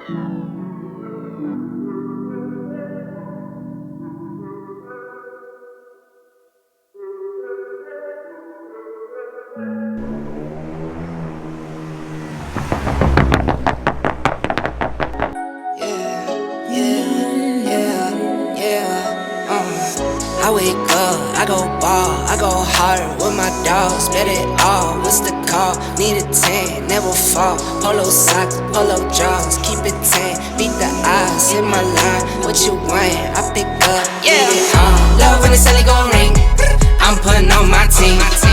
I wake up, I go ball, I go harder with my dogs, bet it all. What's the call? Need a 10, never fall. Polo socks, polo jaws, keep it 10. Beat the odds in my line. What you want? I pick up, get it all. Love when the celly gon' ring. I'm putting on my team.